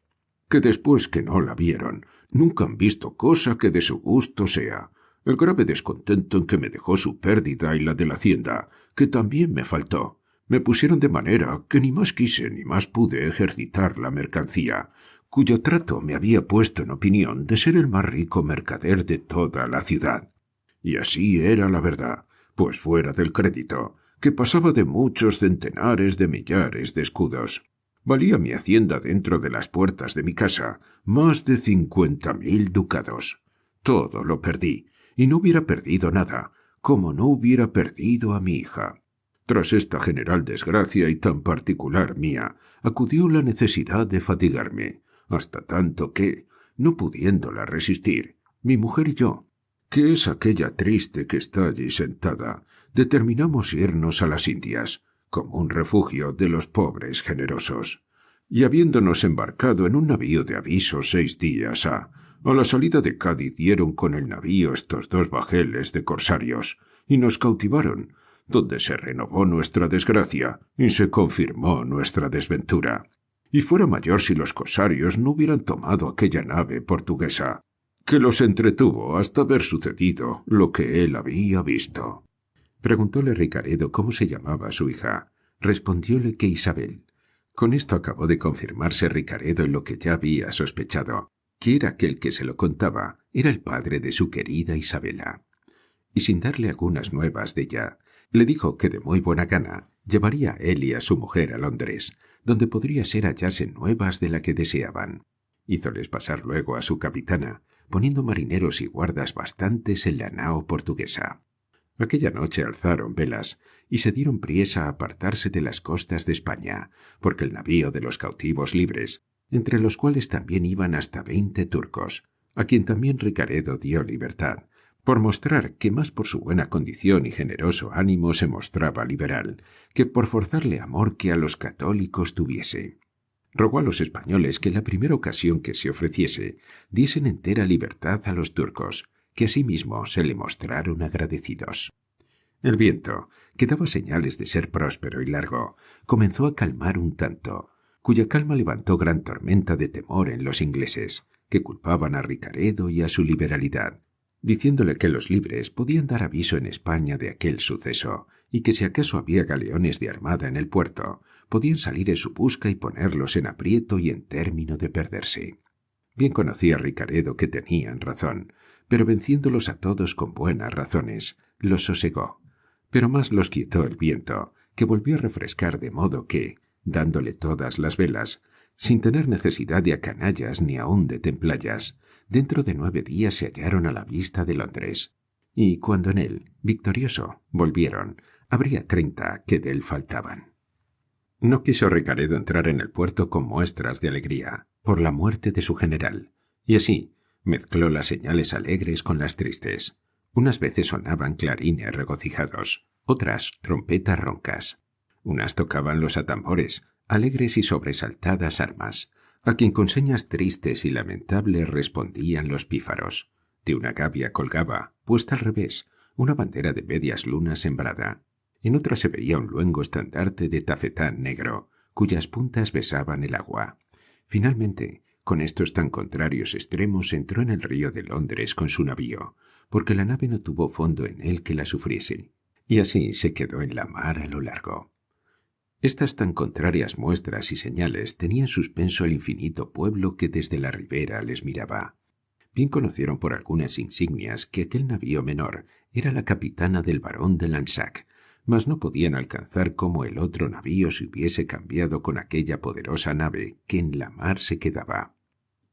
que después que no la vieron, nunca han visto cosa que de su gusto sea. El grave descontento en que me dejó su pérdida y la de la hacienda, que también me faltó, me pusieron de manera que ni más quise ni más pude ejercitar la mercancía, cuyo trato me había puesto en opinión de ser el más rico mercader de toda la ciudad. Y así era la verdad, pues fuera del crédito, que pasaba de muchos centenares de millares de escudos. Valía mi hacienda dentro de las puertas de mi casa más de 50.000 ducados. Todo lo perdí, y no hubiera perdido nada, como no hubiera perdido a mi hija. Tras esta general desgracia y tan particular mía, acudió la necesidad de fatigarme, hasta tanto que, no pudiéndola resistir, mi mujer y yo, que es aquella triste que está allí sentada, determinamos irnos a las Indias, como un refugio de los pobres generosos. Y habiéndonos embarcado en un navío de aviso 6 días a la salida de Cádiz dieron con el navío estos 2 bajeles de corsarios, y nos cautivaron, donde se renovó nuestra desgracia y se confirmó nuestra desventura. Y fuera mayor si los corsarios no hubieran tomado aquella nave portuguesa, que los entretuvo hasta haber sucedido lo que él había visto. Preguntóle Ricaredo cómo se llamaba su hija. Respondióle que Isabel. Con esto acabó de confirmarse Ricaredo en lo que ya había sospechado, que era aquel que se lo contaba, era el padre de su querida Isabela. Y sin darle algunas nuevas de ella, le dijo que de muy buena gana llevaría a él y a su mujer a Londres, donde podría ser hallasen nuevas de la que deseaban. Hízoles pasar luego a su capitana, poniendo marineros y guardas bastantes en la nao portuguesa. Aquella noche alzaron velas y se dieron priesa a apartarse de las costas de España, porque el navío de los cautivos libres, entre los cuales también iban hasta 20 turcos, a quien también Ricaredo dio libertad, por mostrar que más por su buena condición y generoso ánimo se mostraba liberal, que por forzarle amor que a los católicos tuviese. Rogó a los españoles que en la primera ocasión que se ofreciese diesen entera libertad a los turcos, que asimismo se le mostraron agradecidos. El viento, que daba señales de ser próspero y largo, comenzó a calmar un tanto, cuya calma levantó gran tormenta de temor en los ingleses, que culpaban a Ricaredo y a su liberalidad, diciéndole que los libres podían dar aviso en España de aquel suceso, y que si acaso había galeones de armada en el puerto, podían salir en su busca y ponerlos en aprieto y en término de perderse. Bien conocía Ricaredo que tenían razón, pero venciéndolos a todos con buenas razones, los sosegó. Pero más los quietó el viento, que volvió a refrescar de modo que, dándole todas las velas, sin tener necesidad de acanallas ni aun de templallas, dentro de 9 días se hallaron a la vista de Londres. Y cuando en él, victorioso, volvieron, habría 30 que de él faltaban. No quiso Ricaredo entrar en el puerto con muestras de alegría, por la muerte de su general, y así mezcló las señales alegres con las tristes. Unas veces sonaban clarines regocijados, otras trompetas roncas. Unas tocaban los atambores, alegres y sobresaltadas armas, a quien con señas tristes y lamentables respondían los pífaros. De una gavia colgaba, puesta al revés, una bandera de medias lunas sembrada. En otra se veía un luengo estandarte de tafetán negro, cuyas puntas besaban el agua. Finalmente, con estos tan contrarios extremos entró en el río de Londres con su navío, porque la nave no tuvo fondo en él que la sufriese, y así se quedó en la mar a lo largo. Estas tan contrarias muestras y señales tenían suspenso el infinito pueblo que desde la ribera les miraba. Bien conocieron por algunas insignias que aquel navío menor era la capitana del barón de Lansac, mas no podían alcanzar cómo el otro navío se hubiese cambiado con aquella poderosa nave que en la mar se quedaba.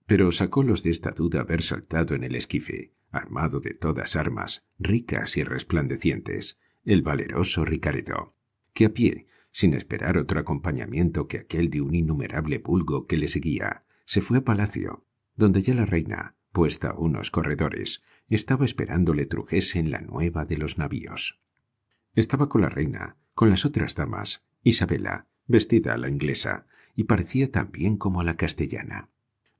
Pero sacólos de esta duda haber saltado en el esquife, armado de todas armas, ricas y resplandecientes, el valeroso Ricaredo, que a pie, sin esperar otro acompañamiento que aquel de un innumerable vulgo que le seguía, se fue a palacio, donde ya la reina, puesta a unos corredores, estaba esperándole trujesen la nueva de los navíos. Estaba con la reina, con las otras damas, Isabela, vestida a la inglesa, y parecía tan bien como a la castellana.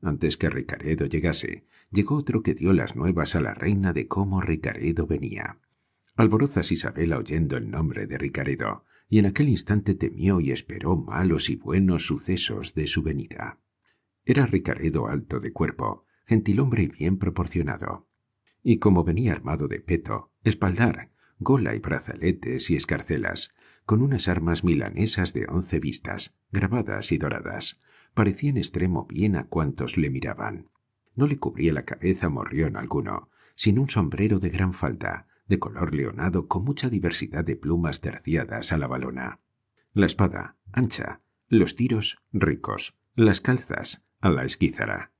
Antes que Ricaredo llegase, llegó otro que dio las nuevas a la reina de cómo Ricaredo venía. Alborozas Isabela oyendo el nombre de Ricaredo, y en aquel instante temió y esperó malos y buenos sucesos de su venida. Era Ricaredo alto de cuerpo, gentilhombre y bien proporcionado. Y como venía armado de peto, espaldar, gola y brazaletes y escarcelas, con unas armas milanesas de 11 vistas, grabadas y doradas, parecía en extremo bien a cuantos le miraban. No le cubría la cabeza morrión alguno, sin un sombrero de gran falda, de color leonado con mucha diversidad de plumas terciadas a la valona. La espada, ancha, los tiros, ricos, las calzas, a la esquízara.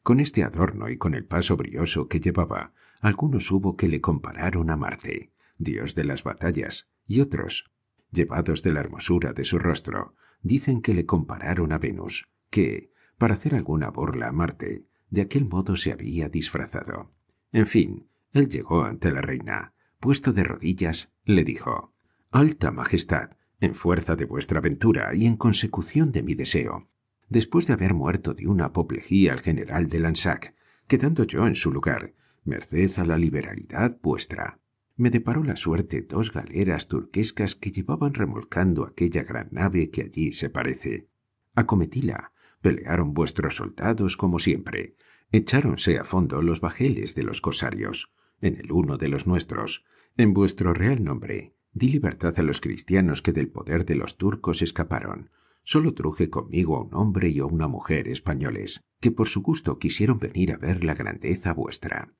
Con este adorno y con el paso brioso que llevaba, algunos hubo que le compararon a Marte, dios de las batallas, y otros, llevados de la hermosura de su rostro, dicen que le compararon a Venus, que, para hacer alguna burla a Marte, de aquel modo se había disfrazado. En fin, él llegó ante la reina, puesto de rodillas, le dijo: «Alta Majestad, en fuerza de vuestra ventura y en consecución de mi deseo, después de haber muerto de una apoplejía al general de Lansac, quedando yo en su lugar, merced a la liberalidad vuestra, me deparó la suerte 2 galeras turquescas que llevaban remolcando aquella gran nave que allí se parece. Acometíla, pelearon vuestros soldados como siempre, echáronse a fondo los bajeles de los cosarios, en el uno de los nuestros, en vuestro real nombre, di libertad a los cristianos que del poder de los turcos escaparon. Solo truje conmigo a un hombre y a una mujer españoles, que por su gusto quisieron venir a ver la grandeza vuestra.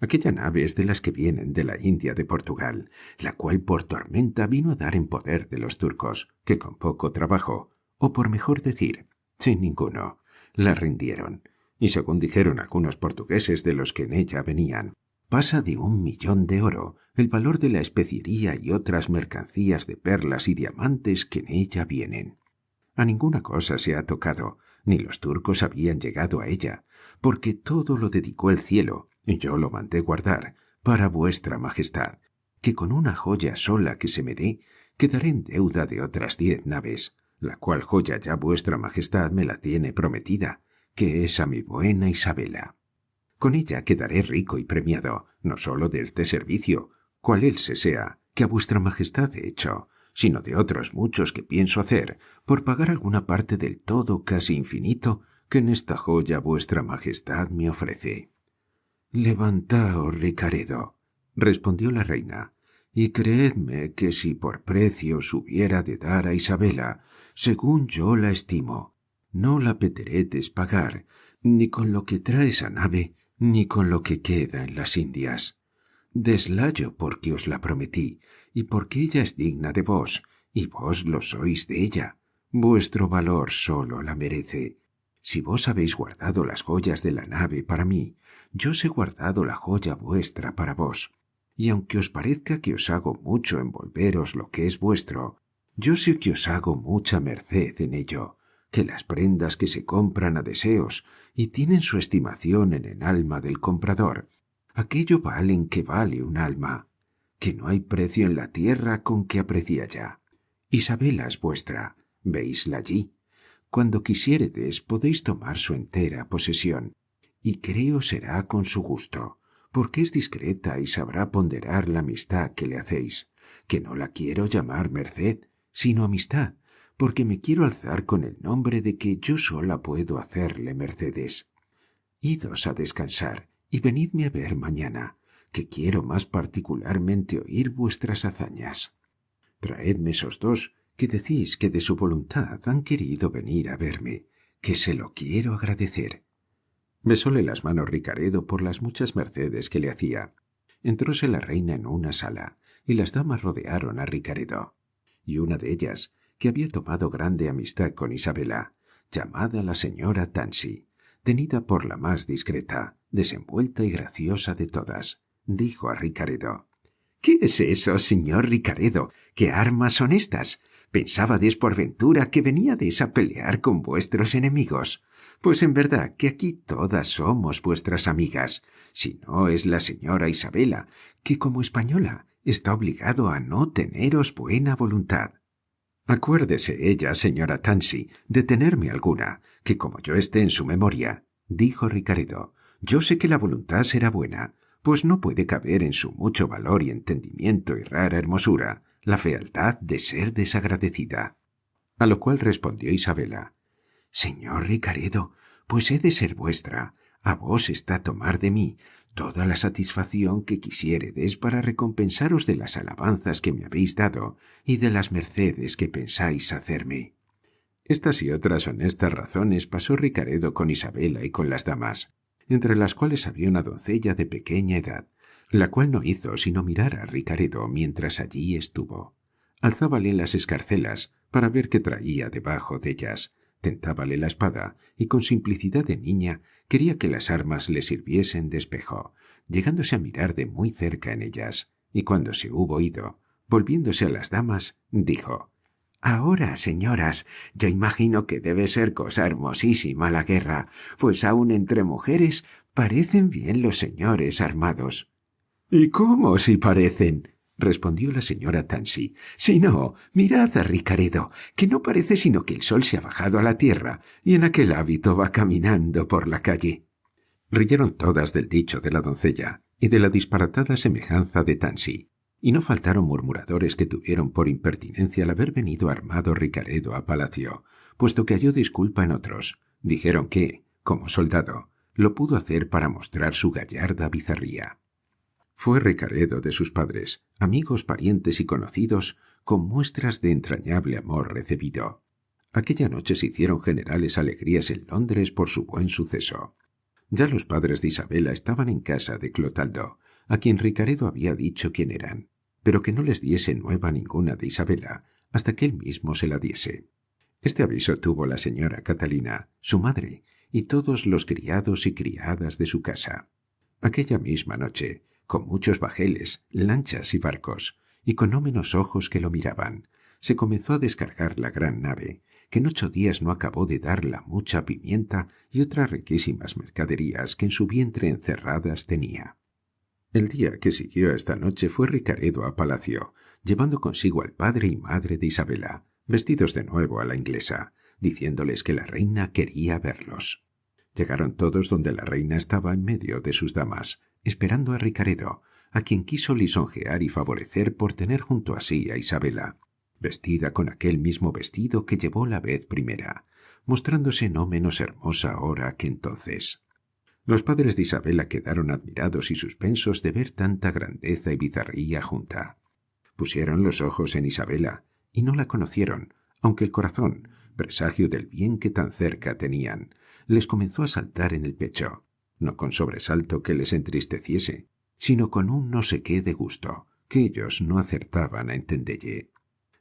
Aquella nave es de las que vienen de la India de Portugal, la cual por tormenta vino a dar en poder de los turcos, que con poco trabajo, o por mejor decir, sin ninguno, la rindieron, y según dijeron algunos portugueses de los que en ella venían, pasa de 1 millón de oro el valor de la especiería y otras mercancías de perlas y diamantes que en ella vienen. A ninguna cosa se ha tocado, ni los turcos habían llegado a ella, porque todo lo dedicó el cielo, y yo lo mandé guardar, para vuestra majestad, que con una joya sola que se me dé, quedaré en deuda de otras 10 naves, la cual joya ya vuestra majestad me la tiene prometida, que es a mi buena Isabela. Con ella quedaré rico y premiado, no sólo de este servicio, cual él se sea, que a vuestra majestad he hecho, sino de otros muchos que pienso hacer, por pagar alguna parte del todo casi infinito que en esta joya vuestra majestad me ofrece. «Levantaos, Ricaredo», respondió la reina, «y creedme que si por precio os hubiera de dar a Isabela, según yo la estimo, no la peteretes pagar, ni con lo que trae esa nave, ni con lo que queda en las Indias. Deslayo porque os la prometí, y porque ella es digna de vos, y vos lo sois de ella. Vuestro valor solo la merece. Si vos habéis guardado las joyas de la nave para mí, yo os he guardado la joya vuestra para vos. Y aunque os parezca que os hago mucho en volveros lo que es vuestro, yo sé que os hago mucha merced en ello, que las prendas que se compran a deseos y tienen su estimación en el alma del comprador, aquello valen que vale un alma, que no hay precio en la tierra con que aprecialla. Isabela es vuestra, veisla allí. Cuando quisiéredes podéis tomar su entera posesión, y creo será con su gusto, porque es discreta y sabrá ponderar la amistad que le hacéis, que no la quiero llamar merced, sino amistad, porque me quiero alzar con el nombre de que yo sola puedo hacerle mercedes. Idos a descansar, y venidme a ver mañana, que quiero más particularmente oír vuestras hazañas. Traedme esos dos, que decís que de su voluntad han querido venir a verme, que se lo quiero agradecer. Besóle las manos Ricaredo por las muchas mercedes que le hacía. Entróse la reina en una sala, y las damas rodearon a Ricaredo. Y una de ellas, que había tomado grande amistad con Isabela, llamada la señora Tansy, tenida por la más discreta, desenvuelta y graciosa de todas, dijo a Ricaredo: «¿Qué es eso, señor Ricaredo? ¿Qué armas son estas? Pensábades por ventura que veníades a pelear con vuestros enemigos. Pues en verdad que aquí todas somos vuestras amigas, si no es la señora Isabela, que como española está obligado a no teneros buena voluntad. Acuérdese ella, señora Tansy, de tenerme alguna, que como yo esté en su memoria, dijo Ricaredo, yo sé que la voluntad será buena, pues no puede caber en su mucho valor y entendimiento y rara hermosura la fealdad de ser desagradecida. A lo cual respondió Isabela: «Señor Ricaredo, pues he de ser vuestra. A vos está tomar de mí toda la satisfacción que quisiéredes para recompensaros de las alabanzas que me habéis dado y de las mercedes que pensáis hacerme». Estas y otras honestas razones pasó Ricaredo con Isabela y con las damas, entre las cuales había una doncella de pequeña edad, la cual no hizo sino mirar a Ricaredo mientras allí estuvo. Alzábale las escarcelas para ver qué traía debajo de ellas, tentábale la espada y con simplicidad de niña quería que las armas le sirviesen de espejo, llegándose a mirar de muy cerca en ellas, y cuando se hubo ido, volviéndose a las damas, dijo: «Ahora, señoras, yo imagino que debe ser cosa hermosísima la guerra, pues aun entre mujeres parecen bien los señores armados». «¿Y cómo si parecen?», respondió la señora Tansy. «Si no, mirad a Ricaredo, que no parece sino que el sol se ha bajado a la tierra y en aquel hábito va caminando por la calle». Rieron todas del dicho de la doncella y de la disparatada semejanza de Tansy, y no faltaron murmuradores que tuvieron por impertinencia el haber venido armado Ricaredo a palacio, puesto que halló disculpa en otros. Dijeron que, como soldado, lo pudo hacer para mostrar su gallarda bizarría. Fue Ricaredo de sus padres, amigos, parientes y conocidos, con muestras de entrañable amor recibido. Aquella noche se hicieron generales alegrías en Londres por su buen suceso. Ya los padres de Isabela estaban en casa de Clotaldo, a quien Ricaredo había dicho quién eran, pero que no les diese nueva ninguna de Isabela hasta que él mismo se la diese. Este aviso tuvo la señora Catalina, su madre, y todos los criados y criadas de su casa. Aquella misma noche, con muchos bajeles, lanchas y barcos, y con no menos ojos que lo miraban, se comenzó a descargar la gran nave, que en 8 días no acabó de dar la mucha pimienta y otras riquísimas mercaderías que en su vientre encerradas tenía. El día que siguió a esta noche fue Ricaredo a palacio, llevando consigo al padre y madre de Isabela, vestidos de nuevo a la inglesa, diciéndoles que la reina quería verlos. Llegaron todos donde la reina estaba en medio de sus damas, esperando a Ricaredo, a quien quiso lisonjear y favorecer por tener junto a sí a Isabela, vestida con aquel mismo vestido que llevó la vez primera, mostrándose no menos hermosa ahora que entonces. Los padres de Isabela quedaron admirados y suspensos de ver tanta grandeza y bizarría junta. Pusieron los ojos en Isabela y no la conocieron, aunque el corazón, presagio del bien que tan cerca tenían, les comenzó a saltar en el pecho, no con sobresalto que les entristeciese, sino con un no sé qué de gusto, que ellos no acertaban a entendelle.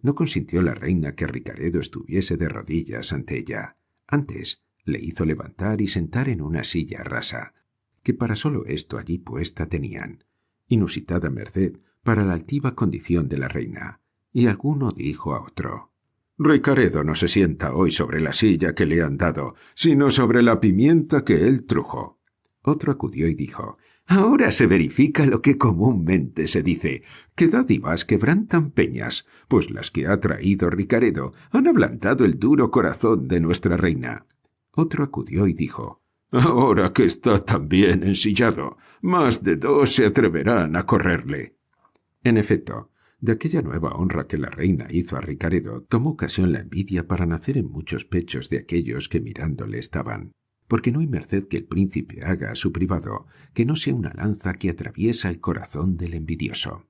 No consintió la reina que Ricaredo estuviese de rodillas ante ella. Antes le hizo levantar y sentar en una silla rasa, que para solo esto allí puesta tenían. Inusitada merced para la altiva condición de la reina. Y alguno dijo a otro: «Ricaredo no se sienta hoy sobre la silla que le han dado, sino sobre la pimienta que él trujo». Otro acudió y dijo: «Ahora se verifica lo que comúnmente se dice, que dádivas quebrantan peñas, pues las que ha traído Ricaredo han ablandado el duro corazón de nuestra reina». Otro acudió y dijo: «Ahora que está tan bien ensillado, más de 2 se atreverán a correrle». En efecto, de aquella nueva honra que la reina hizo a Ricaredo tomó ocasión la envidia para nacer en muchos pechos de aquellos que mirándole estaban, porque no hay merced que el príncipe haga a su privado que no sea una lanza que atraviesa el corazón del envidioso.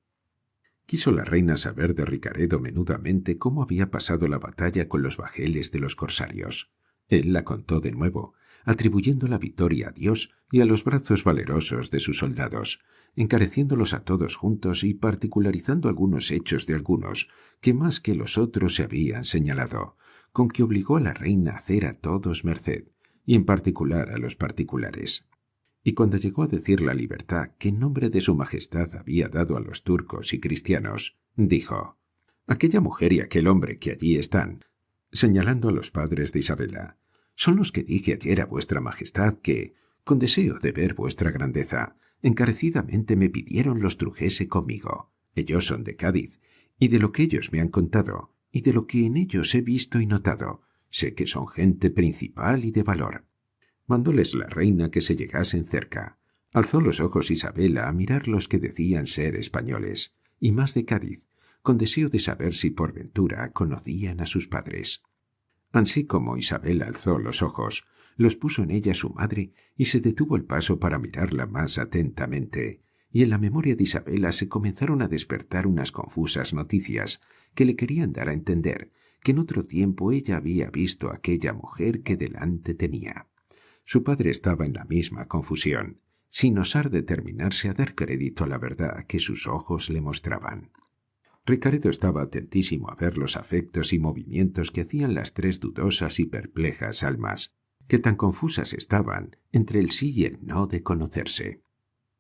Quiso la reina saber de Ricaredo menudamente cómo había pasado la batalla con los bajeles de los corsarios. Él la contó de nuevo, atribuyendo la victoria a Dios y a los brazos valerosos de sus soldados, encareciéndolos a todos juntos y particularizando algunos hechos de algunos que más que los otros se habían señalado, con que obligó a la reina a hacer a todos merced, y en particular a los particulares. Y cuando llegó a decir la libertad que en nombre de su majestad había dado a los turcos y cristianos, dijo: «Aquella mujer y aquel hombre que allí están», señalando a los padres de Isabela, «son los que dije ayer a vuestra majestad que, con deseo de ver vuestra grandeza, encarecidamente me pidieron los trujese conmigo. Ellos son de Cádiz, y de lo que ellos me han contado, y de lo que en ellos he visto y notado, sé que son gente principal y de valor». Mandóles la reina que se llegasen cerca. Alzó los ojos Isabela a mirar los que decían ser españoles, y más de Cádiz, con deseo de saber si por ventura conocían a sus padres. Ansí como Isabela alzó los ojos, los puso en ella su madre y se detuvo el paso para mirarla más atentamente, y en la memoria de Isabela se comenzaron a despertar unas confusas noticias que le querían dar a entender que en otro tiempo ella había visto a aquella mujer que delante tenía. Su padre estaba en la misma confusión, sin osar determinarse a dar crédito a la verdad que sus ojos le mostraban. Ricaredo estaba atentísimo a ver los afectos y movimientos que hacían las 3 dudosas y perplejas almas, que tan confusas estaban entre el sí y el no de conocerse.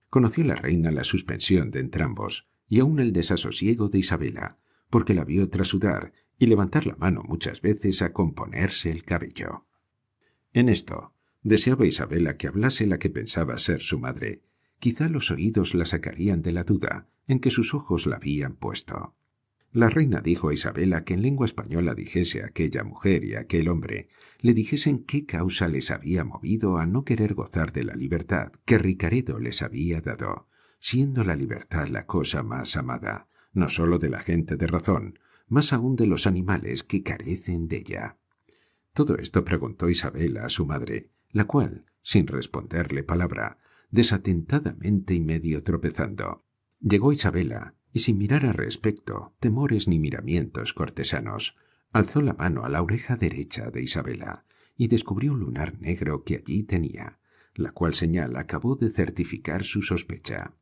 Conoció la reina la suspensión de entrambos y aun el desasosiego de Isabela, porque la vio trasudar y levantar la mano muchas veces a componerse el cabello. En esto deseaba Isabela que hablase la que pensaba ser su madre. Quizá los oídos la sacarían de la duda en que sus ojos la habían puesto. La reina dijo a Isabela que en lengua española dijese a aquella mujer y a aquel hombre, le dijesen qué causa les había movido a no querer gozar de la libertad que Ricaredo les había dado, siendo la libertad la cosa más amada, no sólo de la gente de razón, más aún de los animales que carecen de ella. Todo esto preguntó Isabela a su madre, la cual, sin responderle palabra, desatentadamente y medio tropezando, llegó Isabela, y sin mirar a respecto, temores ni miramientos cortesanos, alzó la mano a la oreja derecha de Isabela y descubrió un lunar negro que allí tenía, la cual señal acabó de certificar su sospecha.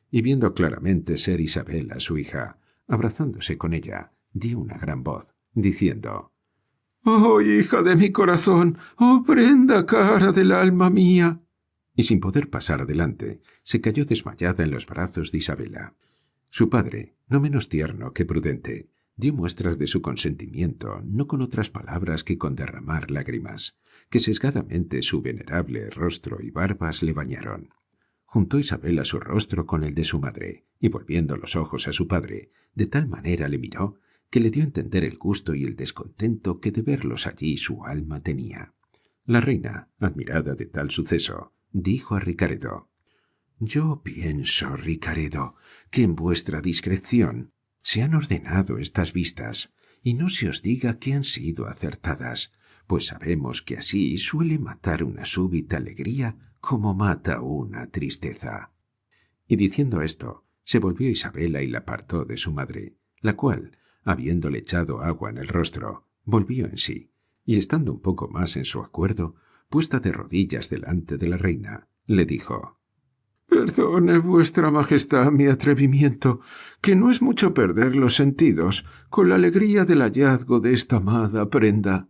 Y viendo claramente ser Isabela su hija, abrazándose con ella, dio una gran voz, diciendo: «¡Oh, hija de mi corazón! ¡Oh, prenda cara del alma mía!». Y sin poder pasar adelante, se cayó desmayada en los brazos de Isabela. Su padre, no menos tierno que prudente, dio muestras de su consentimiento, no con otras palabras que con derramar lágrimas, que sesgadamente su venerable rostro y barbas le bañaron. Juntó Isabela su rostro con el de su madre, y volviendo los ojos a su padre, de tal manera le miró, que le dio a entender el gusto y el descontento que de verlos allí su alma tenía. La reina, admirada de tal suceso, dijo a Ricaredo: «Yo pienso, Ricaredo, que en vuestra discreción se han ordenado estas vistas, y no se os diga que han sido acertadas, pues sabemos que así suele matar una súbita alegría como mata una tristeza». Y diciendo esto, se volvió a Isabela y la apartó de su madre, la cual, habiéndole echado agua en el rostro, volvió en sí, y estando un poco más en su acuerdo, puesta de rodillas delante de la reina, le dijo: «Perdone, vuestra majestad, mi atrevimiento, que no es mucho perder los sentidos con la alegría del hallazgo de esta amada prenda».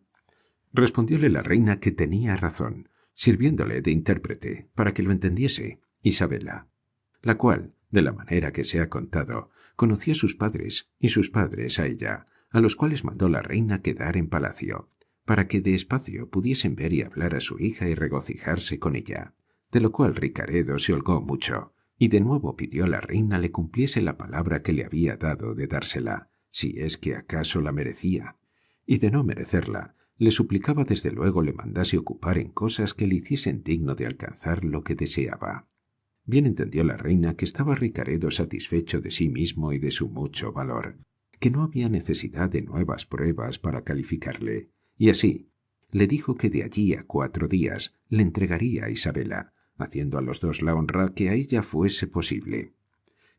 Respondióle la reina que tenía razón, sirviéndole de intérprete para que lo entendiese Isabela, la cual, de la manera que se ha contado, conocía a sus padres y sus padres a ella, a los cuales mandó la reina quedar en palacio, para que de espacio pudiesen ver y hablar a su hija y regocijarse con ella, de lo cual Ricaredo se holgó mucho, y de nuevo pidió a la reina le cumpliese la palabra que le había dado de dársela, si es que acaso la merecía, y de no merecerla, le suplicaba desde luego le mandase ocupar en cosas que le hiciesen digno de alcanzar lo que deseaba. Bien entendió la reina que estaba Ricaredo satisfecho de sí mismo y de su mucho valor, que no había necesidad de nuevas pruebas para calificarle, y así le dijo que de allí a 4 días le entregaría a Isabela, haciendo a los dos la honra que a ella fuese posible.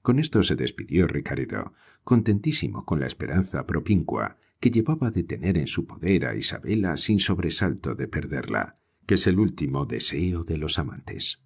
Con esto se despidió Ricaredo, contentísimo con la esperanza propincua que llevaba de tener en su poder a Isabela sin sobresalto de perderla, que es el último deseo de los amantes.